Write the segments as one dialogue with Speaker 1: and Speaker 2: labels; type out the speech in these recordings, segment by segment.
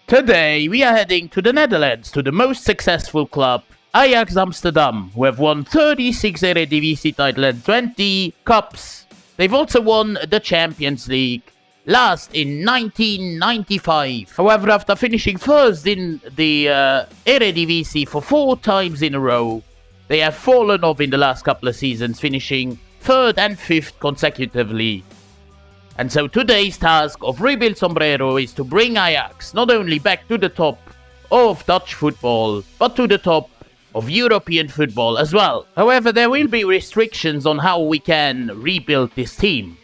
Speaker 1: Today we are heading to the Netherlands to the most successful club, Ajax Amsterdam, who have won 36 Eredivisie titles and 20 cups. They've also won the Champions League, last in 1995. However, after finishing first in the Eredivisie for 4 times in a row, they have fallen off in the last couple of seasons, finishing 3rd and 5th consecutively. And so today's task of Rebuild Sombrero is to bring Ajax not only back to the top of Dutch football, but to the top of European football as well. However, there will be restrictions on how we can rebuild this team.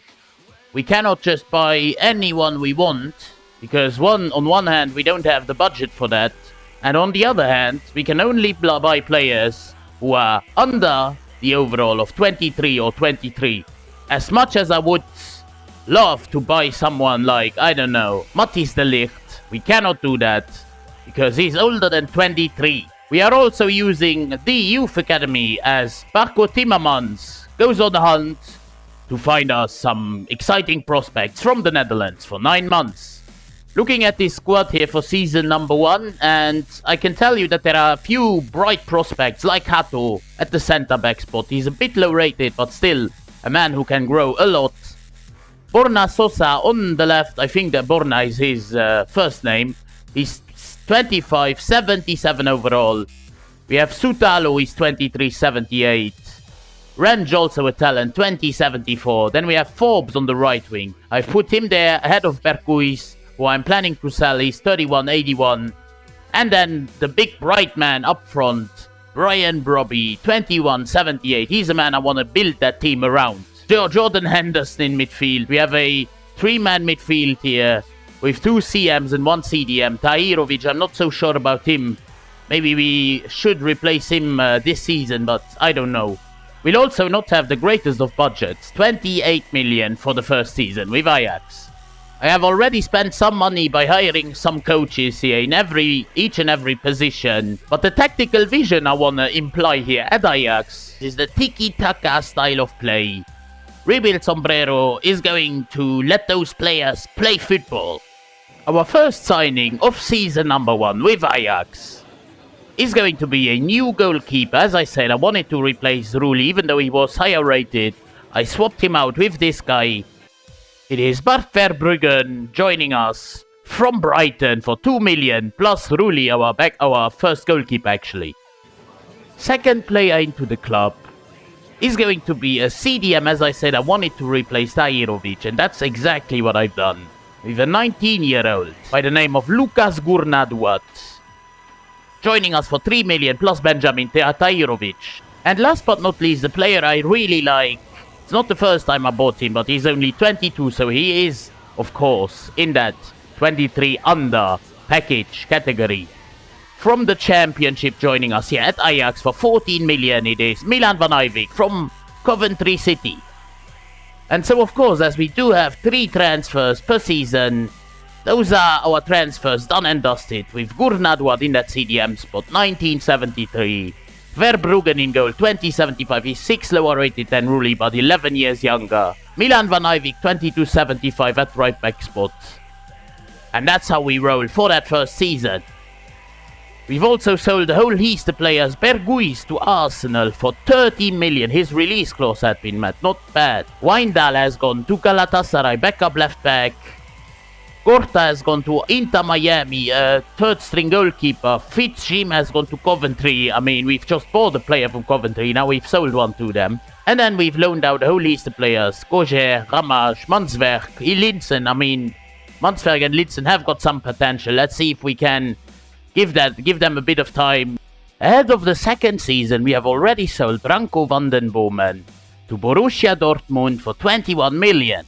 Speaker 1: We cannot just buy anyone we want, because on one hand we don't have the budget for that, and on the other hand we can only buy players who are under the overall of 23 or 23. As much as I would love to buy someone like, I don't know, Matthijs de Ligt, we cannot do that because he's older than 23. We are also using the youth academy as Barco Timmermans goes on the hunt to find us some exciting prospects from the Netherlands for 9 months. Looking at this squad here for season number 1, and I can tell you that there are a few bright prospects like Hato at the centre back spot. He's a bit low rated, but still a man who can grow a lot. Borna Sosa on the left, I think that Borna is his first name. He's 25, 77 overall. We have Sutalo, he's 23, 78. Range also a talent, 20, 74. Then we have Forbes on the right wing. I've put him there ahead of Berkuis, who I'm planning to sell. He's 31, 81. And then the big bright man up front, Brian Brobbey, 21, 78. He's a man I want to build that team around. Jordan Henderson in midfield. We have a 3-man midfield here with 2 CMs and 1 CDM. Tahirovic, I'm not so sure about him. Maybe we should replace him this season, but I don't know. We'll also not have the greatest of budgets, 28 million for the first season with Ajax. I have already spent some money by hiring some coaches here in each and every position, but the tactical vision I want to imply here at Ajax is the tiki-taka style of play. Rebuild Sombrero is going to let those players play football. Our first signing of season number 1 with Ajax is going to be a new goalkeeper. As I said, I wanted to replace Rulli, even though he was higher rated. I swapped him out with this guy. It is Bart Verbruggen joining us from Brighton for 2 million, plus Rulli, our first goalkeeper actually. Second player into the club is going to be a CDM. As I said, I wanted to replace Tahirovic, and that's exactly what I've done. With a 19-year-old by the name of Lucas Gurnaduat, joining us for 3 million plus Benjamin Tahirovic. And last but not least, the player I really like. It's not the first time I bought him, but he's only 22, so he is, of course, in that 23 under package category. From the Championship joining us here at Ajax for 14 million, it is Milan van Eyvik from Coventry City. And so, of course, as we do have 3 transfers per season, those are our transfers done and dusted, with Gurnaduat in that CDM spot, 1973. Verbruggen in goal, 2075. He's 6 lower rated than Rulli, but 11 years younger. Milan van Eyvik, 2275 at right back spot. And that's how we roll for that first season. We've also sold the whole Easter players Berguis to Arsenal for 30 million. His release clause had been met, not bad. Wijndal has gone to Galatasaray, backup left back. Gorta has gone to Inter Miami, third string goalkeeper. Fitzjim has gone to Coventry. I mean, we've just bought a player from Coventry, now we've sold one to them. And then we've loaned out the whole Easter players. Kojer, Ramage, Manswerk, Linsen. I mean, Manswerk and Linsen have got some potential. Let's see if we can give them a bit of time. Ahead of the second season, we have already sold Branko van den Bomen to Borussia Dortmund for 21 million.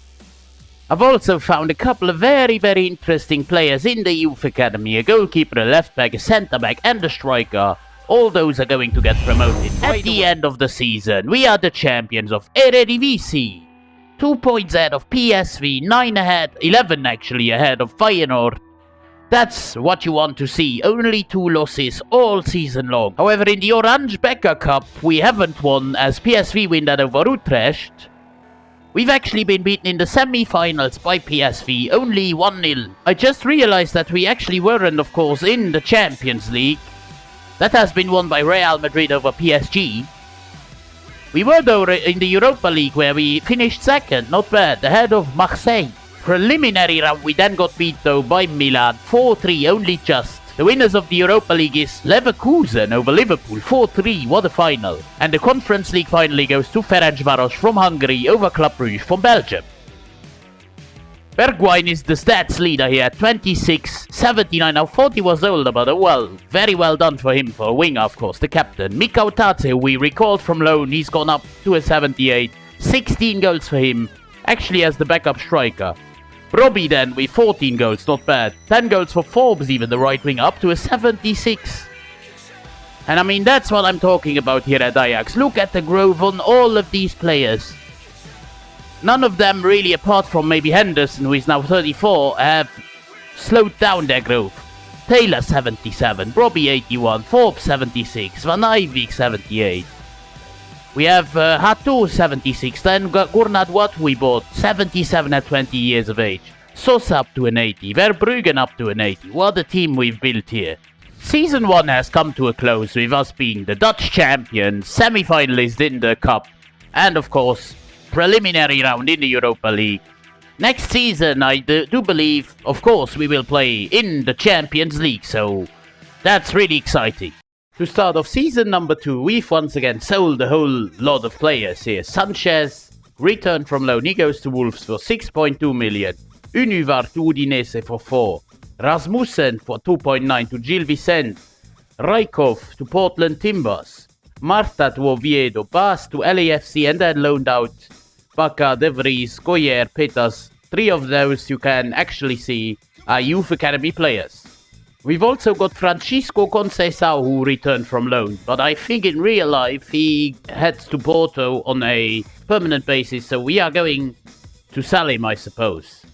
Speaker 1: I've also found a couple of very, very interesting players in the youth academy. A goalkeeper, a left back, a centre back and a striker. All those are going to get promoted at the end of the season. We are the champions of Eredivisie. 2 points ahead of PSV, 11 actually ahead of Feyenoord. That's what you want to see, only 2 losses all season long. However, in the Orange Becker Cup, we haven't won as PSV win that over Utrecht. We've actually been beaten in the semi-finals by PSV, only 1-0. I just realized that we actually weren't, of course, in the Champions League. That has been won by Real Madrid over PSG. We were though in the Europa League where we finished second, not bad, ahead of Marseille. Preliminary round we then got beat though by Milan, 4-3, only just. The winners of the Europa League is Leverkusen over Liverpool, 4-3, what a final. And the Conference League finally goes to Ferencváros from Hungary over Club Brugge from Belgium. Bergwijn is the stats leader here at 26, 79, now 40 was older, but well, very well done for him, for a winger of course, the captain. Mikko Tate, who we recalled from loan, he's gone up to a 78, 16 goals for him, actually as the backup striker. Brobbey then with 14 goals, not bad. 10 goals for Forbes, even the right wing, up to a 76. And I mean, that's what I'm talking about here at Ajax. Look at the growth on all of these players. None of them really, apart from maybe Henderson, who is now 34, have slowed down their growth. Taylor 77, Brobbey 81, Forbes 76, Van Eyck 78. We have Hato 76, then Gurnad Watt we bought, 77 at 20 years of age. Sosa up to an 80, Verbruggen up to an 80. What a team we've built here. Season 1 has come to a close with us being the Dutch champions, semi-finalists in the Cup, and of course, preliminary round in the Europa League. Next season, I do believe, of course, we will play in the Champions League, so that's really exciting. To start off season number 2, we've once again sold a whole lot of players here. Sanchez, returned from loan, he goes to Wolves for 6.2 million. Univar to Udinese for 4. Rasmussen for 2.9 to Gil Vicente. Rykov to Portland Timbers. Marta to Oviedo. Bas to LAFC and then loaned out Baka, De Vries, Goyer, Peters. 3 of those you can actually see are youth academy players. We've also got Francisco Conceição who returned from loan, but I think in real life he heads to Porto on a permanent basis, so we are going to sell him, I suppose.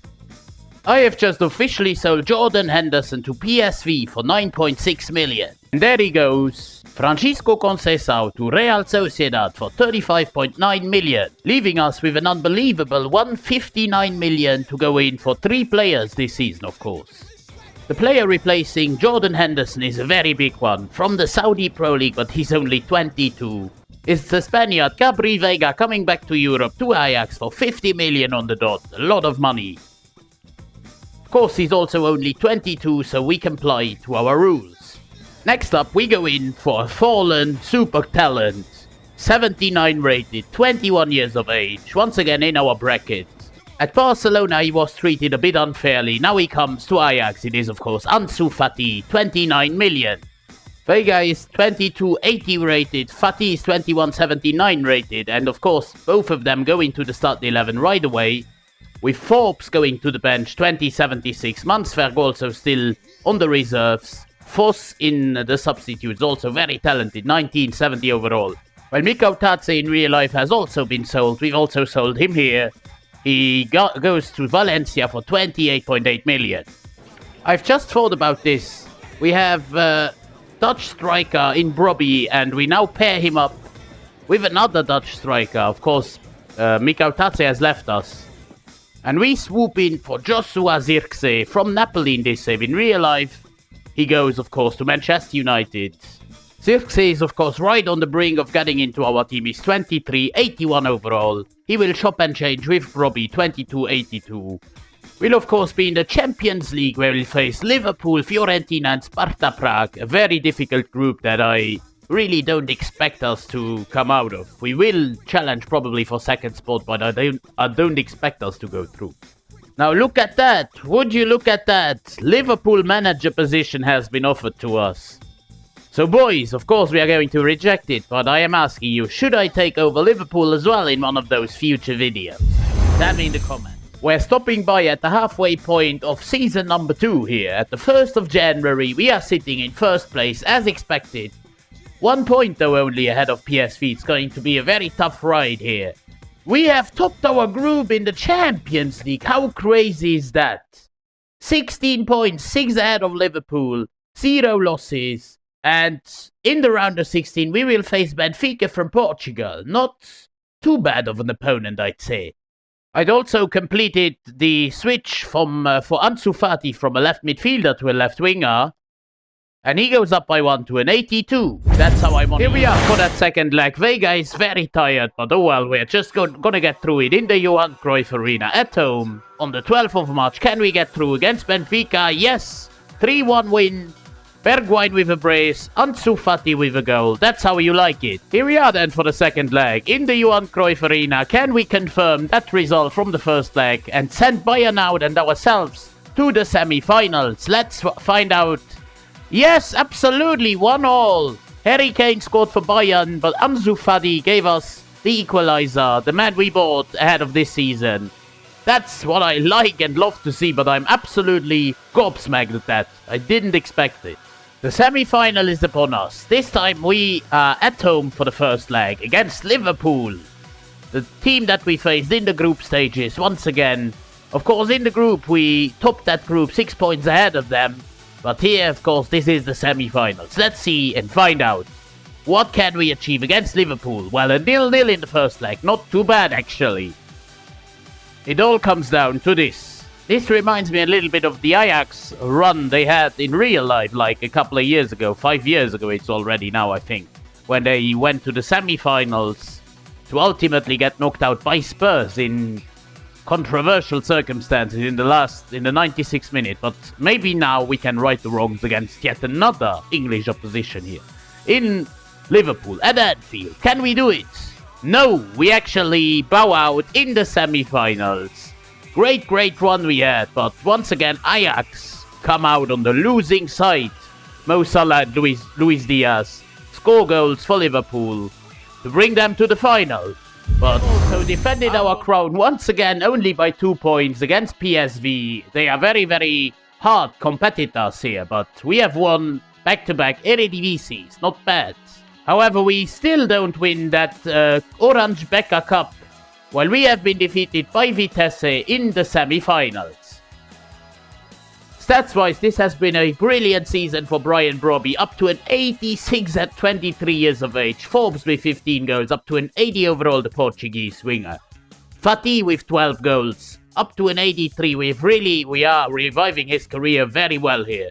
Speaker 1: I have just officially sold Jordan Henderson to PSV for 9.6 million. And there he goes, Francisco Conceição to Real Sociedad for 35.9 million, leaving us with an unbelievable 159 million to go in for 3 players this season, of course. The player replacing Jordan Henderson is a very big one, from the Saudi Pro League, but he's only 22. It's the Spaniard Gabri Veiga coming back to Europe, to Ajax for 50 million on the dot, a lot of money. Of course, he's also only 22, so we comply to our rules. Next up, we go in for a fallen super talent, 79 rated, 21 years of age, once again in our bracket. At Barcelona he was treated a bit unfairly, now he comes to Ajax, it is of course Ansu Fati, 29 million. Veiga is 22.80 rated, Fati is 21.79 rated, and of course both of them go into the start 11 right away, with Forbes going to the bench, 20.76, Mansberg also still on the reserves, Voss in the substitutes, also very talented, 19.70 overall. While Mikko Tate in real life has also been sold, we've also sold him here. He goes to Valencia for 28.8 million. I've just thought about this. We have Dutch striker in Brobbey, and we now pair him up with another Dutch striker. Of course, Mikko Tate has left us. And we swoop in for Joshua Zirkzee from Napoli in this save. In real life, he goes, of course, to Manchester United. Zirkzee is, of course, right on the brink of getting into our team. He's 23, 81 overall. He will chop and change with Brobbey, 22, 82. We'll, of course, be in the Champions League, where we'll face Liverpool, Fiorentina and Sparta Prague. A very difficult group that I really don't expect us to come out of. We will challenge probably for second spot, but I don't expect us to go through. Now look at that. Would you look at that? Liverpool manager position has been offered to us. So boys, of course we are going to reject it, but I am asking you, should I take over Liverpool as well in one of those future videos? Tell me in the comments. We're stopping by at the halfway point of season number 2 here. At the 1st of January, we are sitting in first place as expected. 1 point though only ahead of PSV. It's going to be a very tough ride here. We have topped our group in the Champions League. How crazy is that? 16 points, 6 ahead of Liverpool, 0 losses. And in the round of 16, we will face Benfica from Portugal. Not too bad of an opponent, I'd say. I'd also completed the switch from for Ansu Fati from a left midfielder to a left winger. And he goes up by 1 to an 82. That's how I'm on. Here we are for that second leg. Vega is very tired, but oh well, we're just gonna get through it in the Johan Cruyff Arena at home on the 12th of March. Can we get through against Benfica? Yes. 3-1 win. Bergwijn with a brace, Ansu Fati with a goal. That's how you like it. Here we are then for the second leg in the Johan Cruyff Arena. Can we confirm that result from the first leg and send Bayern out and ourselves to the semi-finals? Let's find out. Yes, absolutely, 1-1. Harry Kane scored for Bayern, but Ansu Fati gave us the equalizer, the man we bought ahead of this season. That's what I like and love to see, but I'm absolutely gobsmacked at that. I didn't expect it. The semi-final is upon us. This time we are at home for the first leg against Liverpool. The team that we faced in the group stages once again. Of course, in the group, we topped that group 6 points ahead of them. But here, of course, this is the semi-finals. Let's see and find out. What can we achieve against Liverpool? Well, a 0-0 in the first leg. Not too bad, actually. It all comes down to this. This reminds me a little bit of the Ajax run they had in real life, like a couple of years ago. 5 years ago it's already now, I think. When they went to the semi-finals to ultimately get knocked out by Spurs in controversial circumstances in the 96th minute, but maybe now we can right the wrongs against yet another English opposition here in Liverpool at Anfield. Can we do it? No, we actually bow out in the semi-finals. Great run we had, but once again Ajax come out on the losing side. Mo Salah and Luis Diaz score goals for Liverpool to bring them to the final. But also defended our crown once again only by 2 points against PSV. They are very hard competitors here, but we have won back-to-back Eredivisie. It's not bad. However, we still don't win that Orange Becca Cup, while we have been defeated by Vitesse in the semi-finals. Stats-wise, this has been a brilliant season for Brian Brobbey, up to an 86 at 23 years of age. Forbes with 15 goals, up to an 80 overall, the Portuguese winger. Fati with 12 goals, up to an 83. We are reviving his career very well here.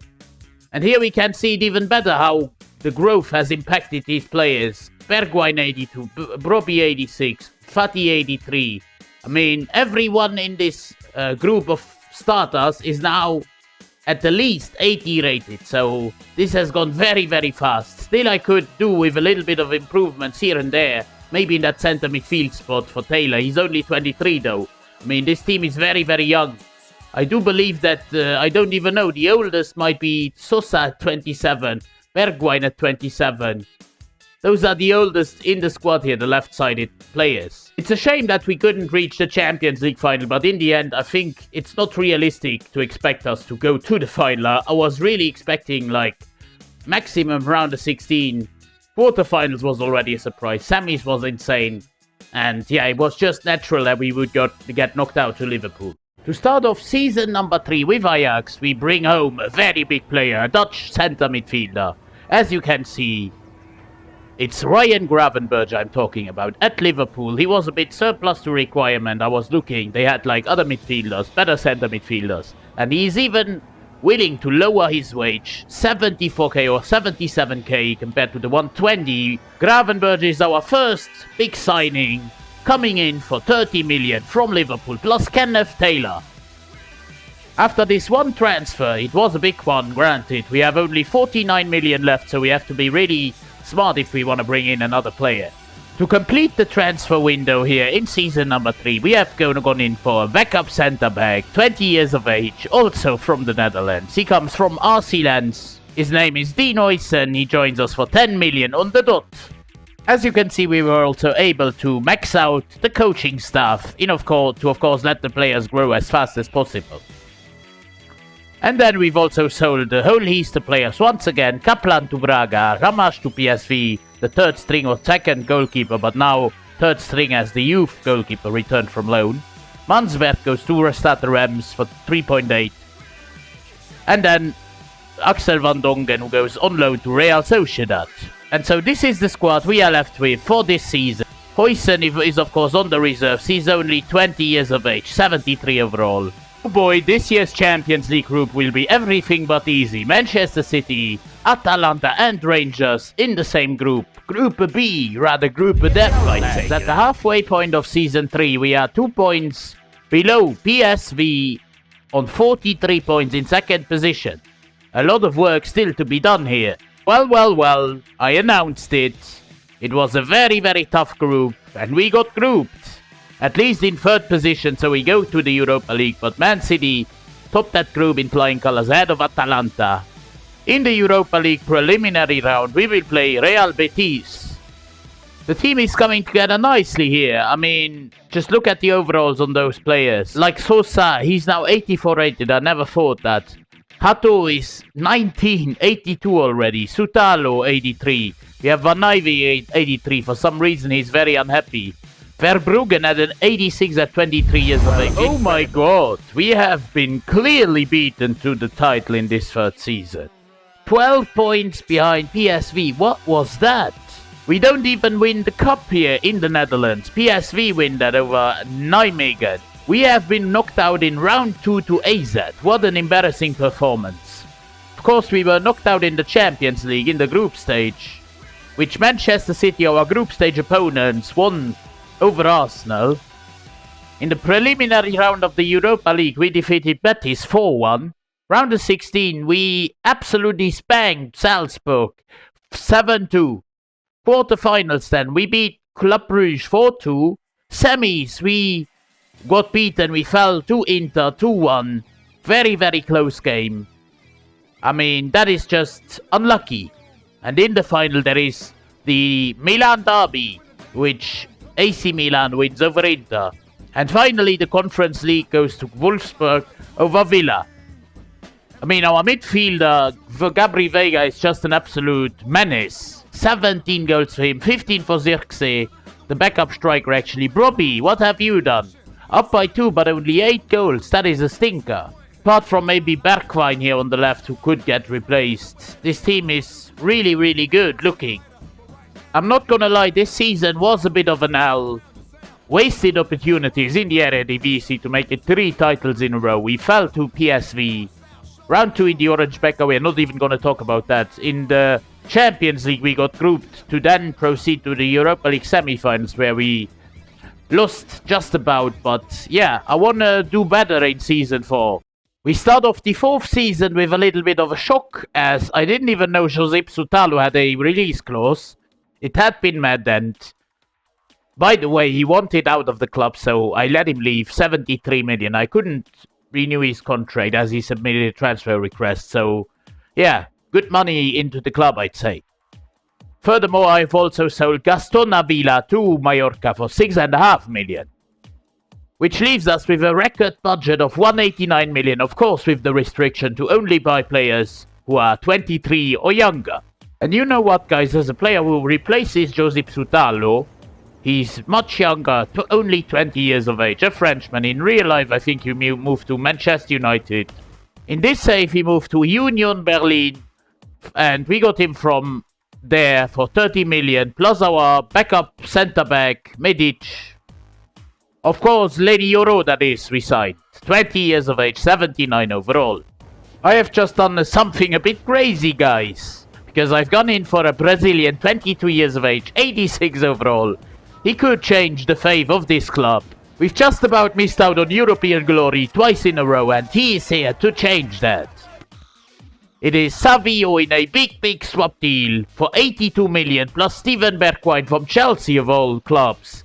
Speaker 1: And here we can see it even better how the growth has impacted these players. Bergwijn 82, Brobbey 86, Fati 83. I mean, everyone in this group of starters is now at the least 80 rated, so this has gone very fast. Still, I could do with a little bit of improvements here and there. Maybe in that centre midfield spot for Taylor. He's only 23 though. I mean, this team is very young. I do believe that, I don't even know, the oldest might be Sosa at 27, Bergwijn at 27. Those are the oldest in the squad here, the left-sided players. It's a shame that we couldn't reach the Champions League final, but in the end, I think it's not realistic to expect us to go to the final. I was really expecting, like, maximum round of 16. Quarterfinals was already a surprise. Semis was insane. And yeah, it was just natural that we would get knocked out to Liverpool. To start off season number 3 with Ajax, we bring home a very big player, a Dutch centre midfielder. As you can see, it's Ryan Gravenberch I'm talking about at Liverpool. He was a bit surplus to requirement. I was looking, they had like other midfielders, better centre midfielders. And he's even willing to lower his wage, 74k or 77k compared to the 120. Gravenberch is our first big signing, coming in for 30 million from Liverpool, plus Kenneth Taylor. After this one transfer, it was a big one, granted. We have only 49 million left, so we have to be really smart if we want to bring in another player. To complete the transfer window here in season number 3, we have gone in for a backup centre back, 20 years of age, also from the Netherlands. He comes from RC Lens. His name is Dean Oysen. He joins us for 10 million on the dot. As you can see, we were also able to max out the coaching staff to of course let the players grow as fast as possible. And then we've also sold the whole Easter players once again. Kaplan to Braga, Ramash to PSV, the third string or second goalkeeper, but now third string as the youth goalkeeper returned from loan. Mansberg goes to Stade Reims for 3.8. And then Axel van Dongen, who goes on loan to Real Sociedad. And so this is the squad we are left with for this season. Huysen is of course on the reserves. He's only 20 years of age, 73 overall. Oh boy, this year's Champions League group will be everything but easy. Manchester City, Atalanta and Rangers in the same group. Group B, rather Group Death, I'd say. At the halfway point of Season 3, we are 2 points below PSV on 43 points in second position. A lot of work still to be done here. Well, I announced it. It was a very, very tough group, and we got grouped. At least in third position, so we go to the Europa League, but Man City topped that group in flying colours ahead of Atalanta. In the Europa League preliminary round, we will play Real Betis. The team is coming together nicely here. I mean, just look at the overalls on those players. Like Sosa, he's now 84 rated, I never thought that. Hato is 19, 82 already. Sutalo, 83. We have Van Ivy, 83. For some reason, he's very unhappy. Verbruggen had an 86 at 23 years of age. Oh my god, we have been clearly beaten to the title in this third season. 12 points behind PSV. What was that? We don't even win the cup here in the Netherlands. PSV win that over Nijmegen. We have been knocked out in round 2 to AZ. What an embarrassing performance. Of course, we were knocked out in the Champions League in the group stage, which Manchester City, our group stage opponents, won over Arsenal. In the preliminary round of the Europa League, we defeated Betis 4-1. Round of 16, we absolutely spanked Salzburg 7-2. Quarterfinals then, we beat Club Brugge 4-2. Semis, we got beaten, we fell to Inter 2-1. Very, very close game. I mean, that is just unlucky. And in the final there is the Milan derby, which AC Milan wins over Inter. And finally the Conference League goes to Wolfsburg over Villa. I mean, our midfielder, Gabri Veiga, is just an absolute menace. 17 goals for him, 15 for Zirkzee. The backup striker actually. Brobbey, what have you done? Up by 2, but only 8 goals. That is a stinker. Apart from maybe Bergwijn here on the left, who could get replaced. This team is really, really good looking. I'm not gonna lie, this season was a bit of an L. Wasted opportunities in the Eredivisie to make it 3 titles in a row. We fell to PSV. Round 2 in the Orange Becca, we're not even gonna talk about that. In the Champions League, we got grouped to then proceed to the Europa League semi-finals, where we lost just about, but yeah, I want to do better in Season 4. We start off the 4th season with a little bit of a shock, as I didn't even know Josep Sutalo had a release clause. It had been mad, and by the way, he wanted out of the club, so I let him leave. 73 million. I couldn't renew his contract as he submitted a transfer request, so yeah, good money into the club, I'd say. Furthermore, I've also sold Gaston Avila to Mallorca for 6.5 million. Which leaves us with a record budget of 189 million, of course with the restriction to only buy players who are 23 or younger. And you know what, guys, as a player who replaces Josep Sutalo, he's much younger, only 20 years of age, a Frenchman. In real life, I think he moved to Manchester United. In this save, he moved to Union Berlin, and we got him from there for 30 million, plus our backup centre-back, Medic. Of course, Lady Yoro, that is, we signed. 20 years of age, 79 overall. I have just done something a bit crazy, guys, because I've gone in for a Brazilian, 22 years of age, 86 overall. He could change the fate of this club. We've just about missed out on European glory twice in a row, and he is here to change that. It is Savio in a big swap deal for 82 million, plus Steven Bergwijn from Chelsea of all clubs.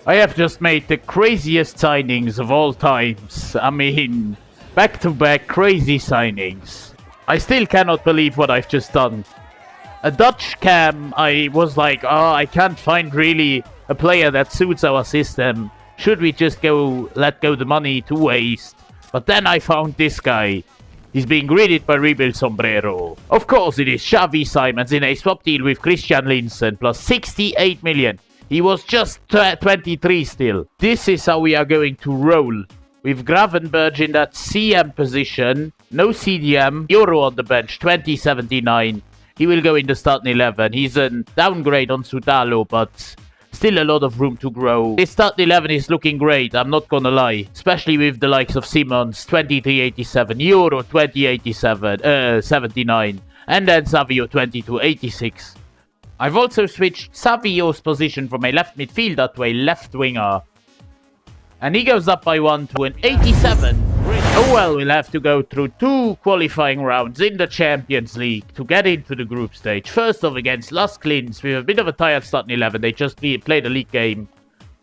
Speaker 1: I have just made the craziest signings of all times. I mean, back-to-back crazy signings. I still cannot believe what I've just done. A Dutch cam, I was like, oh, I can't find really a player that suits our system. Should we just let go the money to waste? But then I found this guy. He's being greeted by rebuild Sombrero. Of course it is Xavi Simons in a swap deal with Christian Linsen, plus 68 million. He was just 23 still. This is how we are going to roll. With Gravenberg in that CM position, no CDM, Euro on the bench, 2079. He will go in the starting 11. He's a downgrade on Sutalo, but Still a lot of room to grow. This starting 11 is looking great, I'm not gonna lie. Especially with the likes of Simons, 2387, Euro 2087, 79, and then Savio 2286. I've also switched Savio's position from a left midfielder to a left winger. And he goes up by 1 to an 87. Oh well, we'll have to go through 2 qualifying rounds in the Champions League to get into the group stage. First off against Las Klins, we have a bit of a tired starting 11. They just played a league game.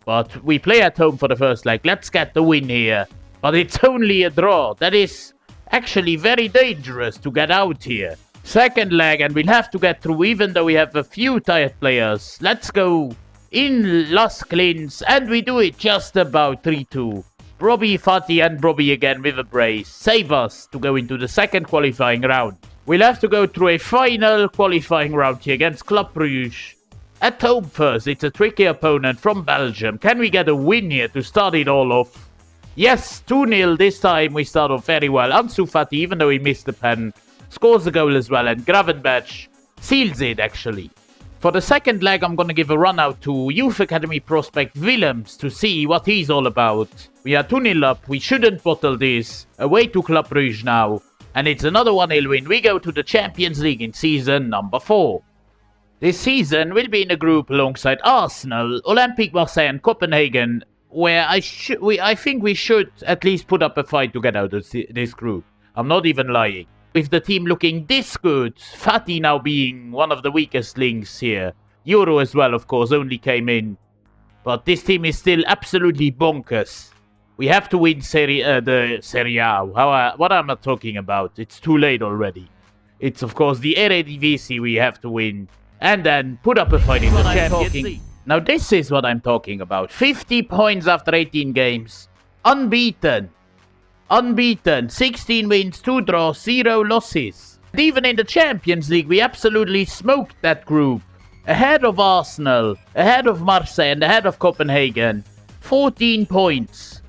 Speaker 1: But we play at home for the first leg. Let's get the win here. But it's only a draw. That is actually very dangerous to get out here. Second leg, and we'll have to get through even though we have a few tired players. Let's go in Las Klins, and we do it just about 3-2. Brobbey, Fatih and Brobbey again with a brace. Save us to go into the second qualifying round. We'll have to go through a final qualifying round here against Club Brugge. At home first, it's a tricky opponent from Belgium. Can we get a win here to start it all off? Yes, 2-0 this time. We start off very well. Ansu Fati, even though he missed the pen, scores a goal as well, and Gravenberch seals it actually. For the second leg, I'm going to give a run out to Youth Academy prospect Willems to see what he's all about. We are 2-0 up, we shouldn't bottle this. Away to Club Brugge now, and it's another 1-0 win. We go to the Champions League in season number 4. This season we'll be in a group alongside Arsenal, Olympique Marseille and Copenhagen, where I think we should at least put up a fight to get out of this group. I'm not even lying. With the team looking this good, Fati now being one of the weakest links here. Euro as well, of course, only came in. But this team is still absolutely bonkers. We have to win the Serie A. What am I talking about? It's too late already. It's, of course, the Eredivisie we have to win. And then put up a fight in the Champions League. Now this is what I'm talking about. 50 points after 18 games. Unbeaten. Unbeaten, 16 wins, 2 draws, 0 losses. And even in the Champions League, we absolutely smoked that group. Ahead of Arsenal, ahead of Marseille, and ahead of Copenhagen. 14 points.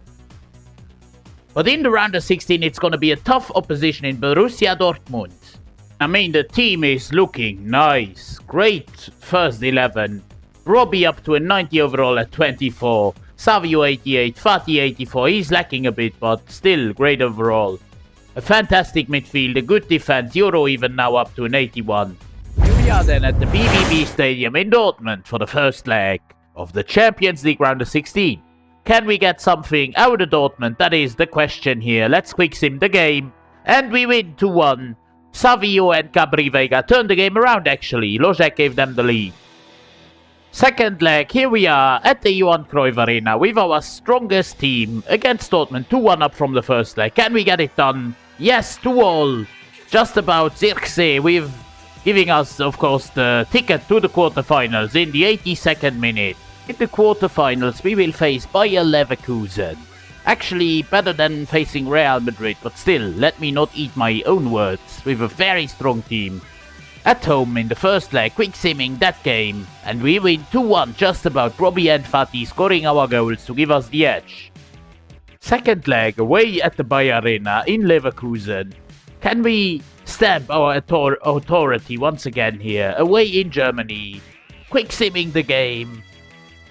Speaker 1: But in the round of 16, it's going to be a tough opposition in Borussia Dortmund. I mean, the team is looking nice. Great first 11. Brobbey up to a 90 overall at 24. Savio 88, Fatih 84, he's lacking a bit, but still great overall. A fantastic midfield, a good defense, Euro even now up to an 81. Here we are then at the BBB Stadium in Dortmund for the first leg of the Champions League round of 16. Can we get something out of Dortmund? That is the question here. Let's quick sim the game, and we win 2-1. Savio and Gabri Veiga turned the game around actually, Lojek gave them the lead. Second leg, here we are at the Johan Cruyff Arena with our strongest team against Dortmund, 2-1 up from the first leg. Can we get it done? Yes, 2-all. Just about Zirkzee with giving us, of course, the ticket to the quarterfinals in the 82nd minute. In the quarterfinals, we will face Bayer Leverkusen. Actually, better than facing Real Madrid, but still, let me not eat my own words, with a very strong team. At home in the first leg, quick simming that game, and we win 2-1 just about. Brobbey and Fatih scoring our goals to give us the edge. Second leg, away at the Bayer Arena in Leverkusen. Can we stamp our authority once again here, away in Germany? Quick simming the game,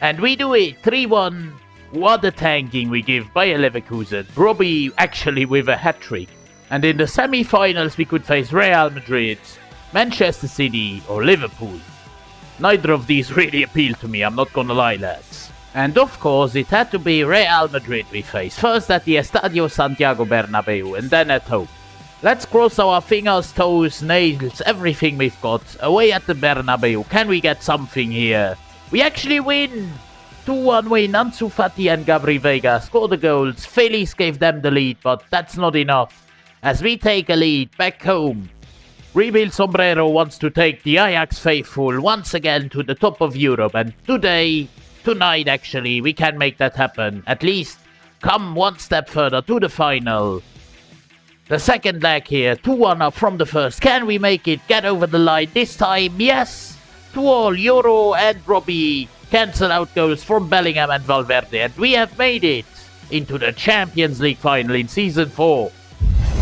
Speaker 1: and we do it, 3-1. What a tanking we give Bayer Leverkusen. Brobbey actually with a hat-trick. And in the semi-finals we could face Real Madrid, Manchester City or Liverpool. Neither of these really appeal to me, I'm not gonna lie, lads. And of course it had to be Real Madrid we face. First at the Estadio Santiago Bernabeu and then at home. Let's cross our fingers, toes, nails, everything we've got. Away at the Bernabeu, can we get something here? We actually win! 2-1 win, Ansu Fati and Gabri Veiga scored the goals. Feliz gave them the lead, but that's not enough. As we take a lead back home. Rebuild Sombrero wants to take the Ajax faithful once again to the top of Europe, and tonight actually, we can make that happen. At least come one step further to the final. The second leg here, 2-1 up from the first. Can we make it? Get over the line this time? Yes! 2-all, Euro and Brobbey cancel out goals from Bellingham and Valverde, and we have made it into the Champions League final in Season 4.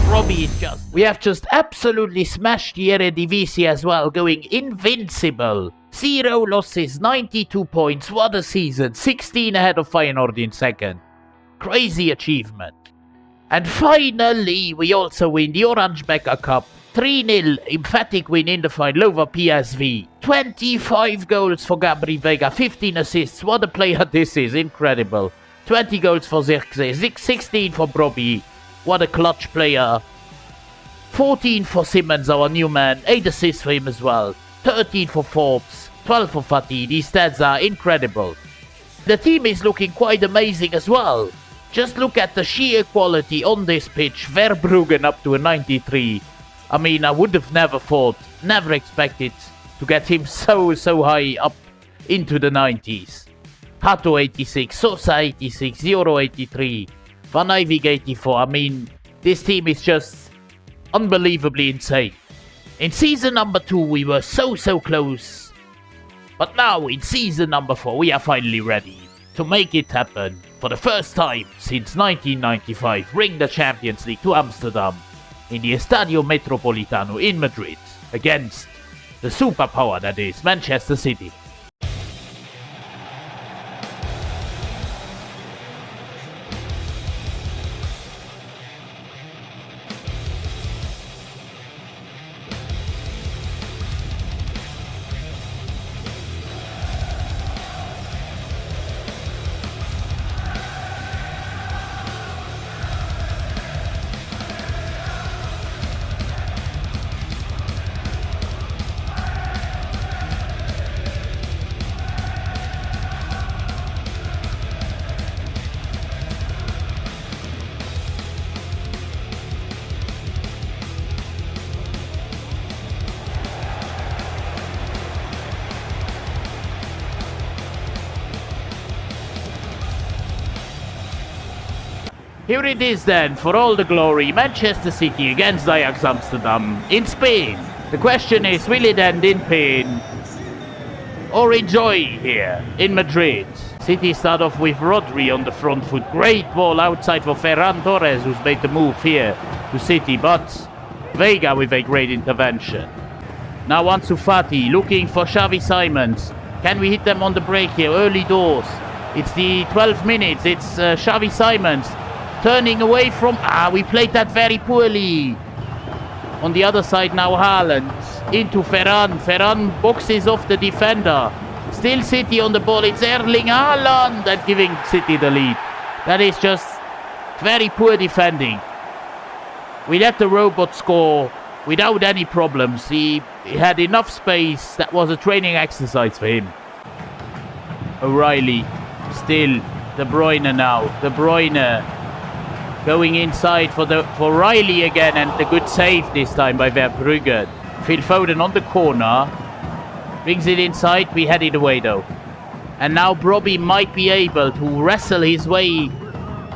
Speaker 1: Brobbey is we have just absolutely smashed the Eredivisie as well, going invincible. 0 losses, 92 points. What a season. 16 ahead of Feyenoord in second. Crazy achievement. And finally, we also win the Orange Becker Cup. 3-0 emphatic win in the final over PSV. 25 goals for Gabri Veiga, 15 assists. What a player this is, incredible. 20 goals for Zirkzee, 16 for Brobbey. What a clutch player. 14 for Simmons, our new man. 8 assists for him as well. 13 for Forbes. 12 for Fatih. These stats are incredible. The team is looking quite amazing as well. Just look at the sheer quality on this pitch. Verbruggen up to a 93. I mean, I would have never thought, never expected to get him so high up into the 90s. Hato 86, Sosa 86, Zioro 83, Van Eyvig 84. I mean, this team is just unbelievably insane. In season number 2 we were so close. But now in season number 4 we are finally ready to make it happen. For the first time since 1995, bring the Champions League to Amsterdam in the Estadio Metropolitano in Madrid against the superpower that is Manchester City. Here it is then, for all the glory, Manchester City against Ajax Amsterdam in Spain. The question is, will it end in pain or in joy here in Madrid? City start off with Rodri on the front foot. Great ball outside for Ferran Torres, who's made the move here to City, but Veiga with a great intervention. Now Ansu Fati looking for Xavi Simons. Can we hit them on the break here? Early doors. It's the 12 minutes. It's Xavi Simons. Turning away from... we played that very poorly. On the other side now Haaland. Into Ferran. Ferran boxes off the defender. Still City on the ball. It's Erling Haaland and giving City the lead. That is just very poor defending. We let the robot score without any problems. He had enough space. That was a training exercise for him. O'Reilly. Still De Bruyne now. De Bruyne. Going inside for Riley again, and the good save this time by Verbruggen. Phil Foden on the corner. Brings it inside, we had it away though. And now Brobbey might be able to wrestle his way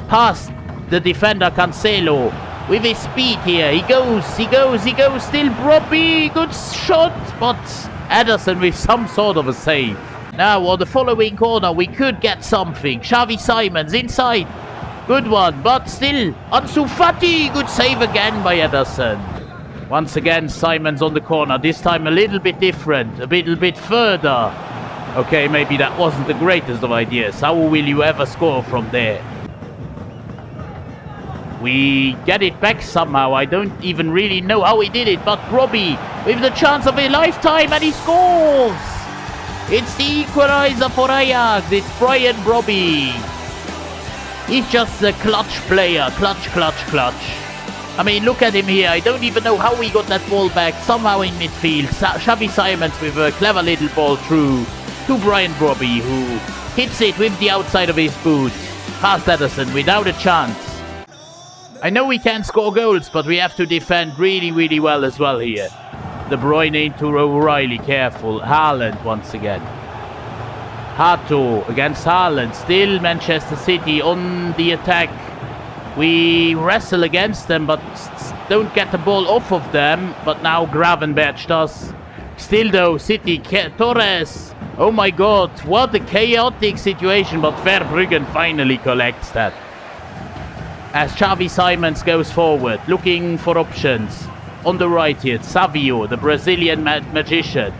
Speaker 1: past the defender Cancelo. With his speed here, he goes, still Brobbey, good shot, but Ederson with some sort of a save. Now on the following corner we could get something. Xavi Simons inside. Good one, but still, Ansu Fati, good save again by Ederson. Once again, Simons on the corner, this time a little bit different, a little bit further. Okay, maybe that wasn't the greatest of ideas. How will you ever score from there? We get it back somehow, I don't even really know how he did it, but Brobbey with the chance of a lifetime and he scores! It's the equalizer for Ajax, it's Brian Brobbey. He's just a clutch player, clutch. I mean, look at him here. I don't even know how he got that ball back. Somehow in midfield. Xavi Simons with a clever little ball through to Brian Brobbey, who hits it with the outside of his boot. Past Ederson without a chance. I know we can score goals, but we have to defend really well as well here. De Bruyne into O'Reilly, careful. Haaland once again. Hato against Haaland, still Manchester City on the attack. We wrestle against them but don't get the ball off of them, but now Gravenberch does. Still though, City, Torres, oh my god, what a chaotic situation, but Verbruggen finally collects that. As Xavi Simons goes forward, looking for options. On the right here, Savio, the Brazilian magician.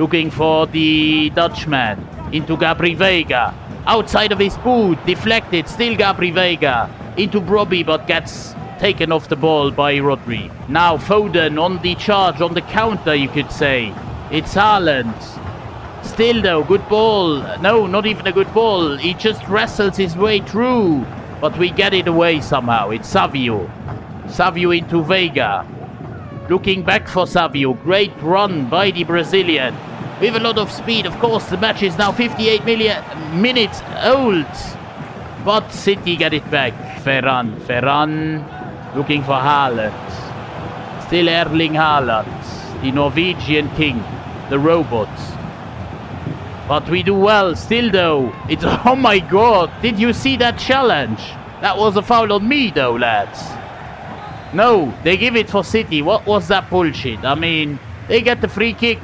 Speaker 1: Looking for the Dutchman. Into Gabri Veiga. Outside of his boot. Deflected. Still Gabri Veiga. Into Brobbey, but gets taken off the ball by Rodri. Now Foden on the charge, on the counter, you could say. It's Haaland. Still though, good ball. No, not even a good ball. He just wrestles his way through. But we get it away somehow. It's Savio. Savio into Veiga. Looking back for Savio. Great run by the Brazilian. With a lot of speed, of course. The match is now 58 minutes old. But City get it back. Ferran looking for Haaland. Still Erling Haaland. The Norwegian king. The robot. But we do well. Still though. It's... Oh my god. Did you see that challenge? That was a foul on me though, lads. No, they give it for City. What was that bullshit? I mean, they get the free kick.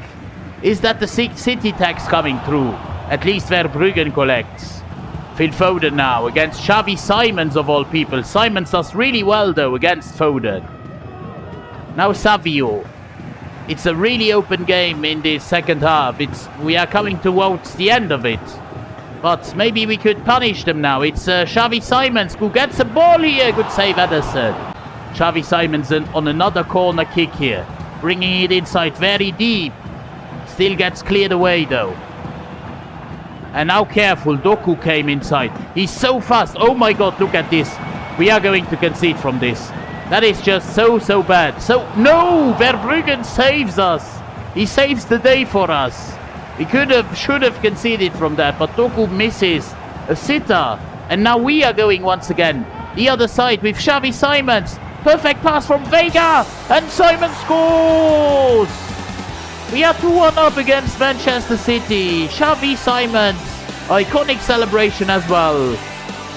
Speaker 1: Is that the City tax coming through? At least Verbruggen collects. Phil Foden now against Xavi Simons of all people. Simons does really well though against Foden. Now Savio. It's a really open game in the second half. We are coming towards the end of it. But maybe we could punish them now. It's Xavi Simons who gets the ball here. Good save, Ederson. Xavi Simons on another corner kick here. Bringing it inside very deep. Still gets cleared away though. And now careful, Doku came inside. He's so fast. Oh my god, look at this. We are going to concede from this. That is just so bad. So, no! Verbruggen saves us. He saves the day for us. We should have conceded from that, but Doku misses a sitter. And now we are going once again. The other side with Xavi Simons. Perfect pass from Veiga. And Simon scores! We are 2-1 up against Manchester City. Xavi Simons. Iconic celebration as well.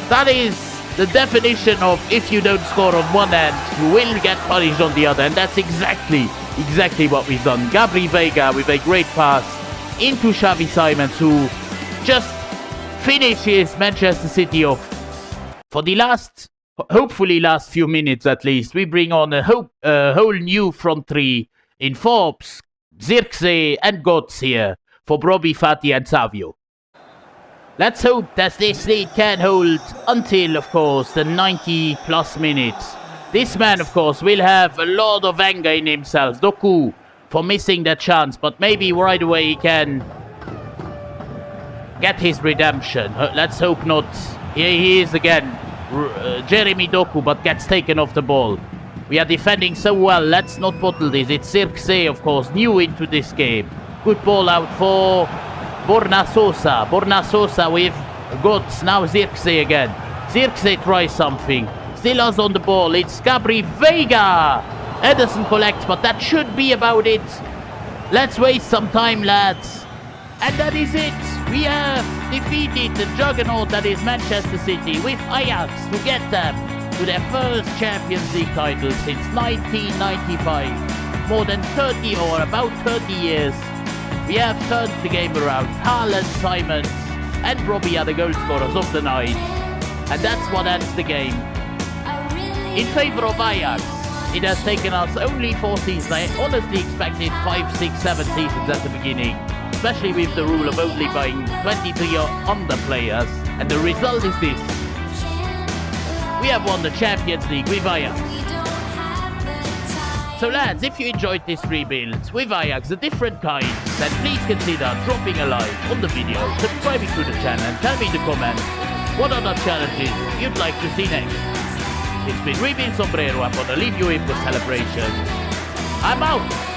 Speaker 1: That is the definition of if you don't score on one end, you will get punished on the other. And that's exactly what we've done. Gabri Veiga with a great pass into Xavi Simons, who just finishes Manchester City off. For the hopefully last few minutes at least, we bring on a whole new front three in Forbes, Zirkzee and Götze here for Brobbey, Fati and Savio. Let's hope that this lead can hold until, of course, the 90 plus minutes. This man, of course, will have a lot of anger in himself, Doku, for missing that chance, but maybe right away he can get his redemption. Let's hope not. Here he is again, Jeremy Doku, but gets taken off the ball. We are defending so well, let's not bottle this. It's Zirkzee, of course, new into this game. Good ball out for Borna Sosa with Götze, now Zirkzee again. Zirkzee tries something. Still us on the ball, it's Gabri Veiga. Ederson collects, but that should be about it. Let's waste some time, lads. And that is it. We have defeated the juggernaut that is Manchester City with Ajax to get them to their first Champions League title since 1995. More than 30 or about 30 years. We have turned the game around. Haaland, Simons and Brobbey are the goal scorers of the night. And that's what ends the game. In favour of Ajax, it has taken us only 4 seasons. I honestly expected 5, 6, 7 seasons at the beginning. Especially with the rule of only buying 23 or under players. And the result is this. We have won the Champions League with Ajax. So lads, if you enjoyed this rebuild with Ajax, a different kind, then please consider dropping a like on the video, subscribing to the channel and tell me in the comments what other challenges you'd like to see next. It's been Rebuild Sombrero. I'm gonna leave you with the celebration. I'm out!